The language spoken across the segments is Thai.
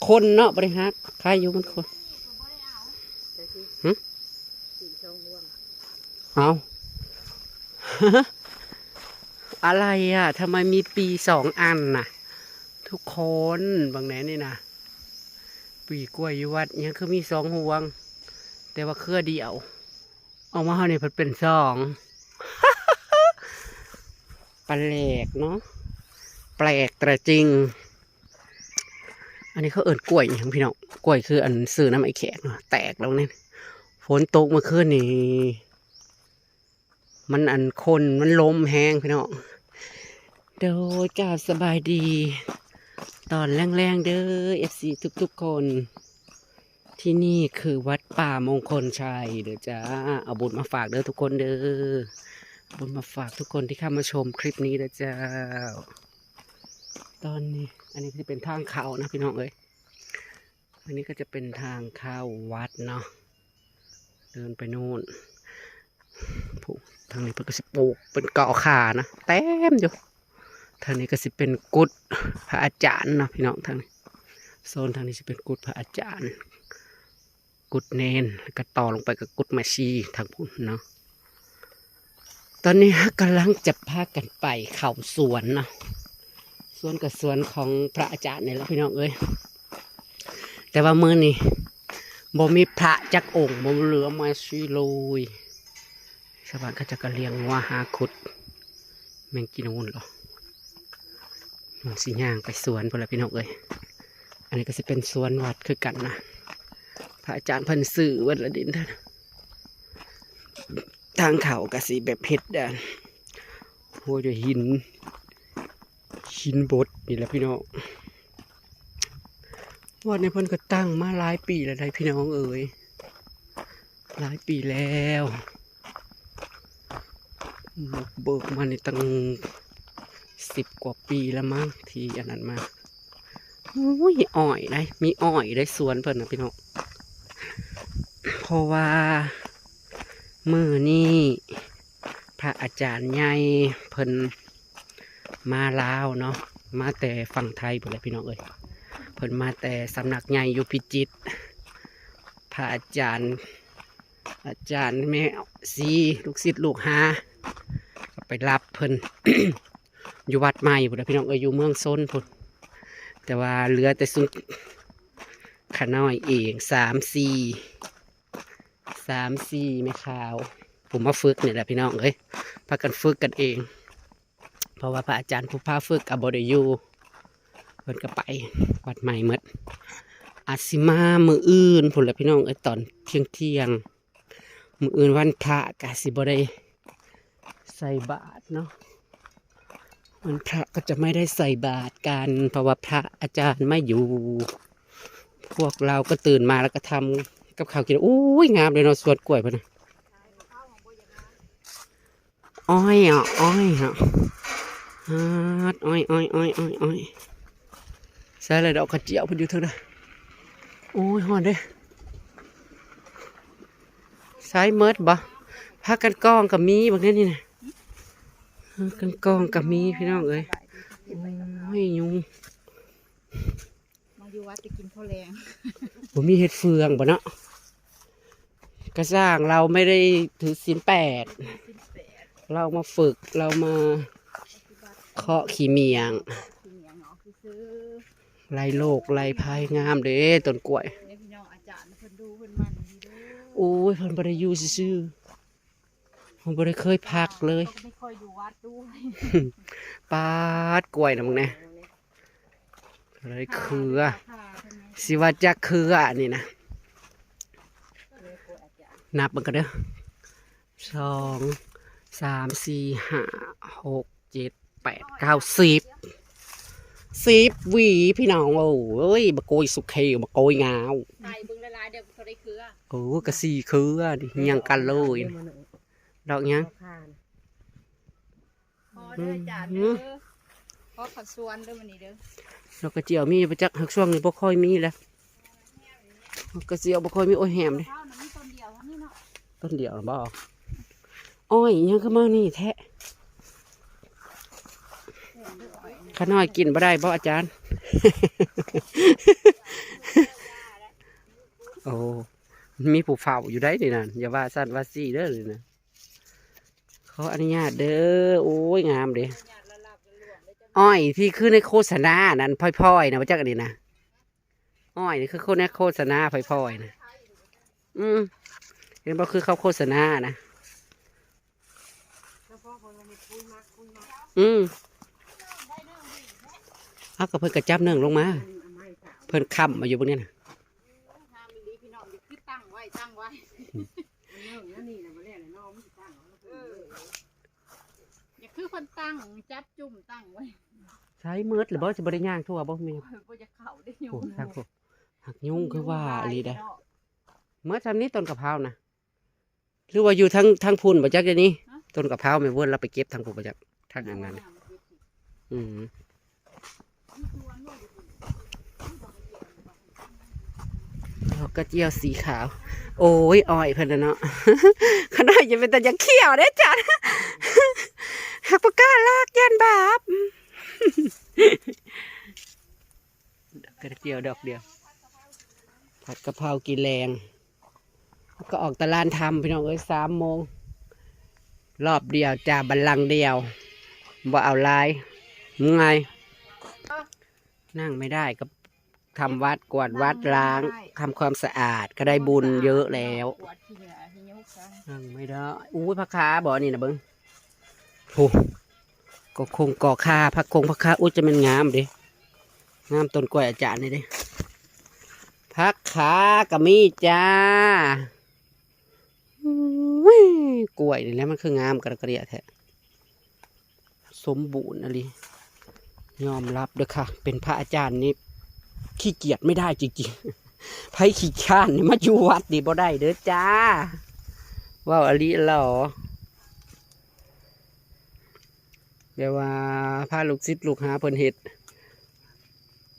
คนเนาะบริหารใครอยู่มันคนหึเอา อะไรอ่ะทำไมมีปี2 อันน่ะ ทุกคนบางแหนนี่นะปีกล้วยอยู่วัดเนี่ยคือมี2 ห่วง แต่ว่าเครือเดียวออกมาเท่านี้เพิ่นเป็น2 แปลกเนาะแปลกแต่จริง อันนี้เขาเอิ้นกล้วยอย่างพี่น้องกล้วยคืออันซื้อน้ำไอ้แขกเนาะแตกแล้วเนี่ยฝนตกเมื่อคืนนี่มันอันคนมันลมแห้งพี่น้องโดยกาสบายดี ตอนแรงๆเด้อ FC ทุกๆคน ที่นี่คือวัดป่ามงคลชัยเด้อจ้าเอาบุญมาฝากเด้อทุกคนเด้อบุญมาฝากทุกคนที่เข้ามาชมคลิปนี้เด้อจ้าตอนนี้อันนี้จะเป็นทางเข้านะพี่น้องเอ้ยอันนี้ก็จะเป็นทางเข้าวัดเนาะเดินไปนู่นผู้ทางนี้เพิ่นก็สิปลูกเป็นเกาะขานะเต็มอยู่ทางนี้ก็สิเป็นกุฏพระอาจารย์เนาะพี่น้องทางนี้โซนทางนี้จะเป็นกุฏพระอาจารย์กุฏเนนแล้วก็ต่อลงไปกับกุฏแม่ชีทางพุ่นเนาะตอนนี้กำลังจะพากันไปเข้าสวนเนาะสวนกับสวนของพระอาจารย์นี่แหละพี่น้องเอ้ยแต่ว่ามื้อนี้บ่มีพระจักองค์บ่เหลือมาชีเลยชาวบ้านก็จะกระเลียงงัวหาขุดแมงกินนูนหรอมันสิย่างไปสวนพวกเราพี่น้องเอ้ยอันนี้ก็จะเป็นสวนวัดคือกันนะพระอาจารย์เพันสื่อวัดละดินท่านทางเขากระสีแบบเพชรด่านโอ้ยด้วยหินบดนี่แหละพี่น้องวัดในเพิ่นก็ตั้งมาหลายปีแล้วได้พี่น้องเอ้ยหลายปีแล้วเบิกมาในตั้ง10 กว่าปีแล้วมั้งที่อันนั้นมาโอ้ยอ้อยได้มีอ้อยได้สวนเพิ่นนะพี่น้องเพราะว่ามื้อนี้พระอาจารย์ใหญ่เพิ่นมาลาวเนาะมาแต่ฝั่งไทยหมดเลยพี่น้องเอ้ยเพิ่นมาแต่สำนักใหญ่อยู่พิจิตรพระอาจารย์แม่ซีลูกศิษย์ลูกหาไปรับเพิ่น อยู่วัดใหม่พุ่นนะพี่น้องเอ้ยอยู่เมืองซนพุ่นแต่ว่าเหลือแต่ซุ้มขน้อยเอง3-4ไม่ขาวผมมาฝึกเนี่ยแหละพี่น้องเอ้ยพากันฝึกกันเองเพราะว่าพระอาจารย์ผู้พาฝึกกับบไดอยู่เพิ่นก็ไปวัดใหม่หมดอาสิมามืออื่นพุ่นแหละพี่น้องเอ้ยตอนเที่ยงมืออื่นวันพระกะสิบ่ได้ใส่บาตรเนาะวันพระก็จะไม่ได้ใส่บาตรกันเพราะว่าพระอาจารย์ไม่อยู่พวกเราก็ตื่นมาแล้วก็ทำกับข้าวกินอุ้ยงามเลยเนาะสวนกล้วยพุ่นนะอ้อยอ่ะอ้อยอ่ะอ้อยใส่อะไรดอกกระเจียวพุ่นอยู่เท่านั้นโอ้ยหอนเด้ใส่เมิดบ่พักกันกองกับมีบางทีนี่นะกันกองกับมีพี่น้องเอ้ยโอ้ยยุงมาอยู่วัดจะกินข้าวแรง ผมมีเห็ดเฟืองบ่เนาะกระสร้างเราไม่ได้ถือศีล8เรามาฝึกเรามาเคาะขี้เมียงไล่โลกไล่ภัยงามเด้ต้นกล้วยโอ้ยเพิ่นบ่ได้อยู่ซื่อๆผมบ่ได้เคยพักเลยไม่ค่อยอยู่วัดด้วย ปาดกล้วยนะมึงเนี่ยเลยเครือสิว่าจะเครือนี่นะนับมันกันเด้อ2 3 4 5 6 7 8 9 10หวีพี่น้องโอ้ยบะโกยสุกเขียวบะโกยงาวใส่บึงละลายเดี๋ยวเขาได้เครือโอ้กระ4 เครือดิยังกันเลยดอกยังพอเด้อจานเด้อพอผักสวนเด้อวันนี้เด้อดอกกระเจียวมีประจักษ์หักช่วงนี้บ่ค่อยมีแล้วกระเจียวบ่ค่อยมีโอ้ยแหมเลยต้นเดียวบ่อ้อยยังก็มานี่แท้ข้าน้อยกินบ่ได้บ่อาจารย์ โอ้มีผู้เฝ้าอยู่ได้เลยนะอย่าว่าสั้นว่าซี่เด้อเลยนะขออนุญาตเด้อโอ้ยงามเด้อ้อยที่คือในโฆษณานั่นพลอยๆนะว่าจักอันนี้นะอ้อยนี่คือคนในโฆษณาพลอยๆนะเห็นบ่คือเขาโฆษณานะเอากับเพิ่นกระจับเนื่องลงมาเพิ่นค้ำมาอยู่บนนี้นะ ตั้งไว้อย่าคือคนตั้งจับจุ่มตั้งไว้ ใช้มืดหรือบ่จะบริย่างทั่วบ่แม่ บ่จะเข้าได้อยู่ โอ้ทางพวกหักยุ่งคือว่าอะไรได้เมื่อทำนี้ต้นกะเพรานะหรือว่าอยู่ทั้งพุ่นบ่จักเดี๋ยวนี้ต้นกะเพราแม่เวิ้นเราไปเก็บทางพุ่นบ่จักทางอันนั้นดอกกระเจียวสีขาว โอ้ยอ้อยเพิ่นน่ะเนาะ ขนาดจะเป็นแต่ยังเขี้ยวได้จัด หักปากกาลากยันบาป ดอกกระเจียวดอกเดียวผัดกะเพรากินแรงก็ออกตลาดทำพี่น้องเอ้ย3 โมงรอบเดียวจ่าบัลลังก์เดียวบ่เอาลายมึงไงนั่งไม่ได้ก็ทำวัดกวาดวัดล้างทำความสะอาดก็ได้บุญเยอะแล้วนั่งไม่ได้อุ้ยพระคาบ่นี่นะเบิ้งโอ้ก็คงก่อคาพระคงพระคาอุ้ยจะเป็นงามดิงามต้นกล้วยอาจารย์นี่ดิพักขากระมีจ้ากล้วยนี่แหล้วมันคืองามกระเดียแท้สมบูรณ์อะไรยอมรับด้วยค่ะเป็นพระอาจารย์นี่ขี้เกียจไม่ได้จริงๆไผขี้ข้านนี่มาอยู่วัดดีบ่ได้เด้อจ้าว้าวอลิหรอเดี๋ยวว่าพาลูกศิษย์ลูกหาเพิ่นเฮ็ด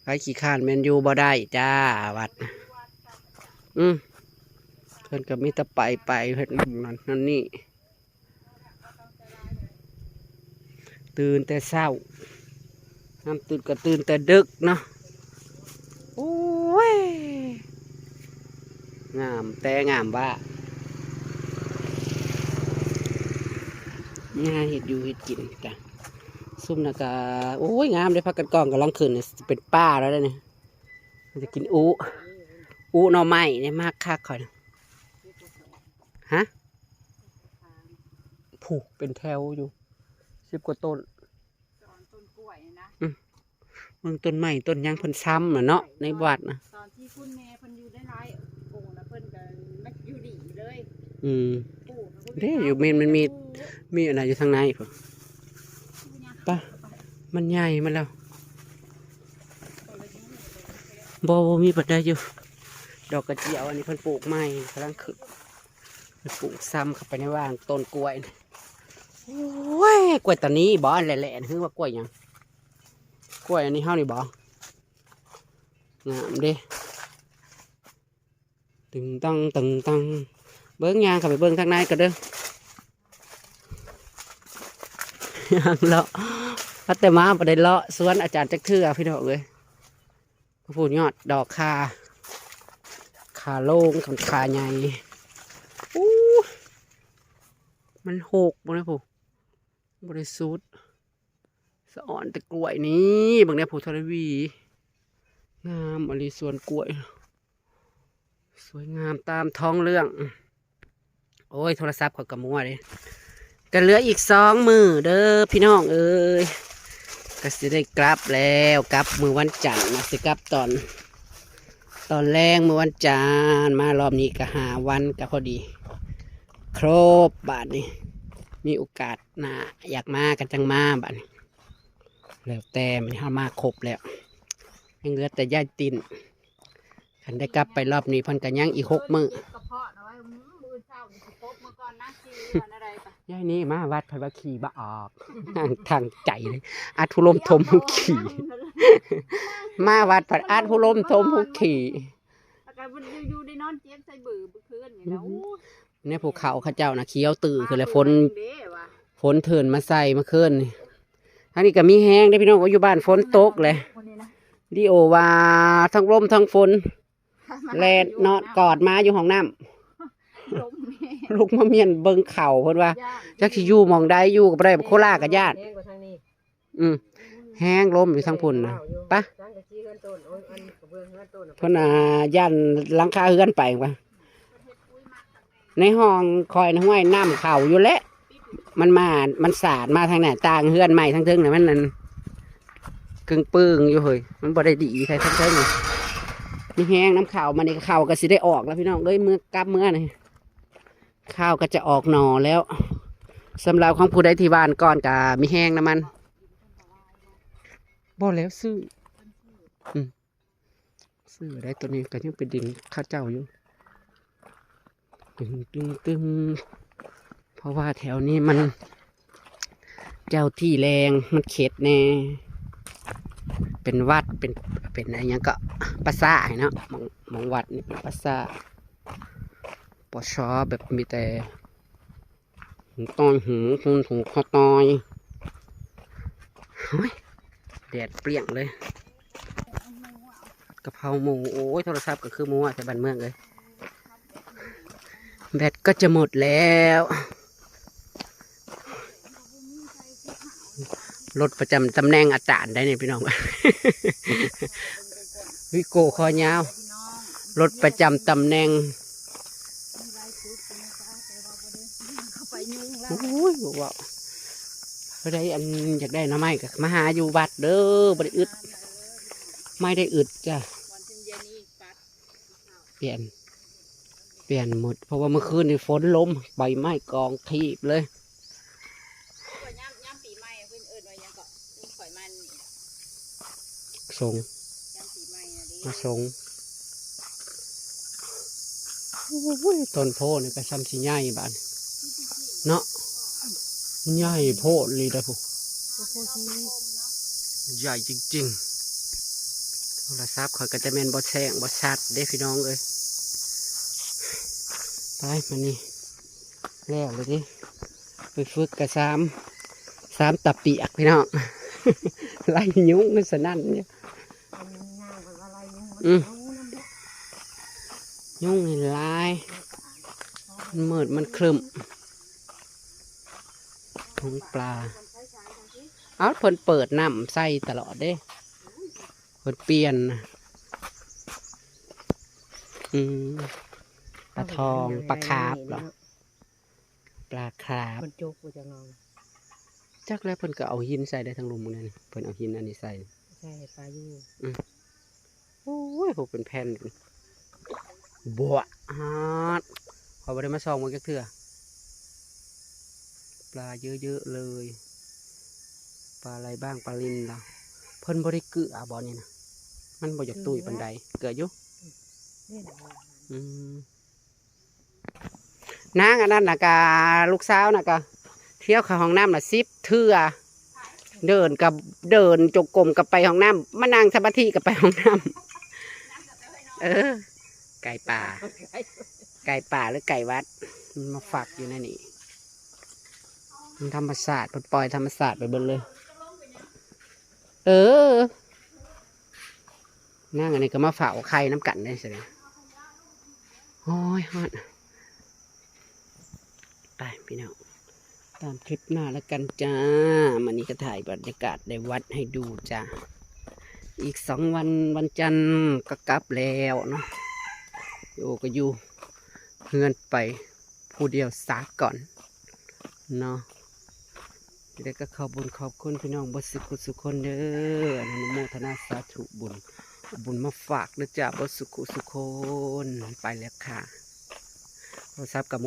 ไผขี้ข้านแม่นอยู่บ่ได้จ้าวัดเพิ่นก็มีแต่ไปเพิ่นนั่นนี่ตื่นแต่เช้าน้ำตื่นก็ตื่นแต่ดึกเนาะโอ้ยงามแต่งามว่านี่ฮะเห็ดอยู่เห็ดกินจ้ะซุ่มนะกะโอ้ยงามเลยพักกันกองกำลังขึ้นเนี่ยเป็นป้าแล้วเนี่ยมันจะกินอูหน่อไม้เนี่ยมากคักค่อยฮะผูกเป็นแถวอยู่10 กว่าต้นต้นกล้วยนะ มึงต้นไม้ต้นยังเพิ่นซ้ำน่ะเนาะในวัดนะตอนที่คุณแม่เพิ่นอยู่ได้หลายองค์นะเพิ่นก็มักอยู่ดีเลย เด้อยู่มันมีอะไรอยู่ทางในพุ่นปะมันใหญ่มาแล้วบ่มีปัจจัยอยู่ดอกกระเจียวอันนี้เพิ่นปลูกใหม่กำลังขึ้นเพิ่นปลูกซ้ำเข้าไปในว่างต้นกล้วยโอ้ยกล้วยตานี้บ่อันแหละๆคือว่ากล้วยหยังกล้วยอันนี้เฮานี่บ่งามเด้ตึงตังเบิ้งยางเข้าไปเบิ้งทางในก็เด้อยางเลาะพัดแต่มาไปได้เลาะสวนอาจารย์จักเทื่อพี่น้องเลยพูดยอดดอกขาโล่งขาใหญ่อู้มันหกบ่ได้ผู้บริสุทธิ์สะอ่อนแต่กล้วยนี้บางเนี่ยผู้ทรวีงามอริสวนกล้วยสวยงามตามท้องเรื่องโอ้ยโทรศัพท์เขากระมัวเลยกันเหลืออีก2 มื้อเด้อพี่น้องเอ้ยก็สิได้กลับแล้วกลับมื้อวันจันทร์นะสิกลับตอนแรงมื้อวันจันทร์มารอบนี้ก็5 วันก็พอดีครบบาทนี้มีโอกาสหน้าอยากมากันจังมาบาทนี้แล้วแต่มันเข้ามาครบแล้วยังเหลือแต่ย่าตินคันได้กลับไปรอบนี้เพิ่นก็ยังอีก6 มื้อย่ายนี่มาวัดพระขี่บ่ออกทางใจเลยอาทุลมทมหุขี่มาวัดพระอาทุลมทมหุขี่อยู่ได้นอนเจ็บใส่บือคืนนี่นะเนี่ยภูเขาข้าเจ้านะเคี้ยวตื่นคือแล้วฝนเถินมาใส่เมื่อคืนนี่อันนี้ก็มีแห้งได้พี่น้องอยู่บ้านฝนตกเลยดิโอว่าทั้งลมทั้งฝน แลนนอนกอดมาอยู่ห้องน้ ล้มแม่ ำลูกมาเมียนเบิ่งเข่าเพิ่นว่า ย่าน จักสิอยู่หมองใดอยู่กับบ่ได้โคราชกับญาติ แห้งกว่าทางนี้ แห้งล้มอยู่ทางพุ่นนะปะ จังกะจี้เฮือนต้นโอ้ยอันกระเบื้องเฮือนต้นน่ะ เพิ่นย่านหลังคาเฮือนไปปะในห้องคอยห้วยน้ำเข่าอยู่แล้วมันสาดมาทางไหนต่างเฮือนใหม่ทางเทิงน่ะมันนั่นกึ่งปึ้งอยู่เฮ้ยมันบ่ได้ดีใช่ทางเทิงนี่มีแห้งน้ำเข่ามันนี่เข่าก็สิได้ออกแล้วพี่น้องเอ้ยมือกลับเมื่อนี่ข้าวก็จะออกหน่อแล้วสำหรับของผู้ใดที่บ้านก่อนก็มีแห้งน้ำมันบ่แล้วซื้อซื้อได้ตัวนี้ก็ยังเป็นดินข้าเจ้าอยู่ตึงเพราะว่าแถวนี้มันเจ้าที่แรงมันเข็ดแน่เป็นวัดเป็นอะไรยังก็ปราสาทเนาะมองวัดนี่เป็นปราสาทปชอแบบมีแต่หูตอยหูคุณหูคอตอยเฮ้ยแดดเปรี้ยงเลยกะเพราหมูโอ้ยโทรศัพท์ก็คือหมูอ่ะแต่บ้านเมืองเลยแบตก็จะหมดแล้วรถประจำตำแหน่งอาจารย์ได้เนี่ยพี่น้อง วิโก้คอยาวรถประจำตำแหน่ง เข้าไปยุ่งแล้ว โอ้ยบอกว่าเขาได้อันอยากได้หน้ำไม้ก็มาหาอยู่บัดเด้อบริอึดไม่ได้อึดจ้ะ วันถึงเย็นนี้ปัด เปลี่ยนหมดเพราะว่าเมื่อคืนนี่ฝนล้มใบไม้กองทีบเลย ก็ย่ำปีใหม่เพิ่นเอิ้นว่าหยังก็ลุงข่อยมันนี่ ส่ง ย่ำปีใหม่น่ะดิ มาส่งโอ้ยต้นโพนี่ก็ซ้ำสิใหญ่บานเนาะใหญ่โพดเลยนะพวกใหญ่จริงๆโทรศัพท์เขาก็จะแม่นบ่แซงบ่ชัดเด้พี่น้องเอ้ยไปมานี่แล้วเลยดิไปฝึกกับสามตะเปียกพี่น้อง ไล่ยุงกันสนั่นเนี่ยยุ่งเห็นลายมันมืดมันครึมท้องปลาเอาเพิ่นเปิดน้ำใส่ตลอดเด้เพิ่นเปลี่ยนน่ะปลาทองปลาคาบเหรอปลาคาบ คนโจกกูจะงอง จักแล้วเพิ่นก็เอาหินใส่ได้ทั้งลุมมึงนี่เพิ่นเอาหินอันนี้ใส่ ใช่ปลายู่ โอ้ยพวกเป็นแผ่นบัวฮาดขอบ่ได้มาส่องมันจักเถื่อปลาเยอะๆเลยปลาอะไรบ้างปลาลินเราเพิ่นบ่ได้เกลือบ่นี่นะมันบ่อยากตุ้ยปานใดเกลืออยู่ นี่นะ นางอันนั้นน่ะกะลูกสาวน่ะกะเที่ยวเข้าห้องน้ำน่ะ10 เทื่อเดินจกกลมกับไปห้องน้ำมานั่งสมาธิกับไปห้องน้ำไก่ป่าหรือไก่วัดมันมาฝักอยู่ในนี่มันธรรมศาสตร์ปล่อยธรรมศาสตร์ไปเบิดเลยนั่งอันนี้ก็มาเฝ้าไข่น้ำกันได้สิโอ้ยฮอดไปพี่น้องตามคลิปหน้าแล้วกันจ้ามันนี้ก็ถ่ายบรรยากาศในวัดให้ดูจ้าอีก2 วันวันจันทร์ก็กลับแล้วเนาะก็อยู่เพื่อนไปผู้เดียวสาก่อนเนาะเด็กก็ขอบบุญขอบคุณพี่น้องบสุขุสุคนเด้ออนุโมทนาสาธุบุญมาฝากนะจ้าบสุขุสุคนไปแล้วค่ะโทรศัพท์กับ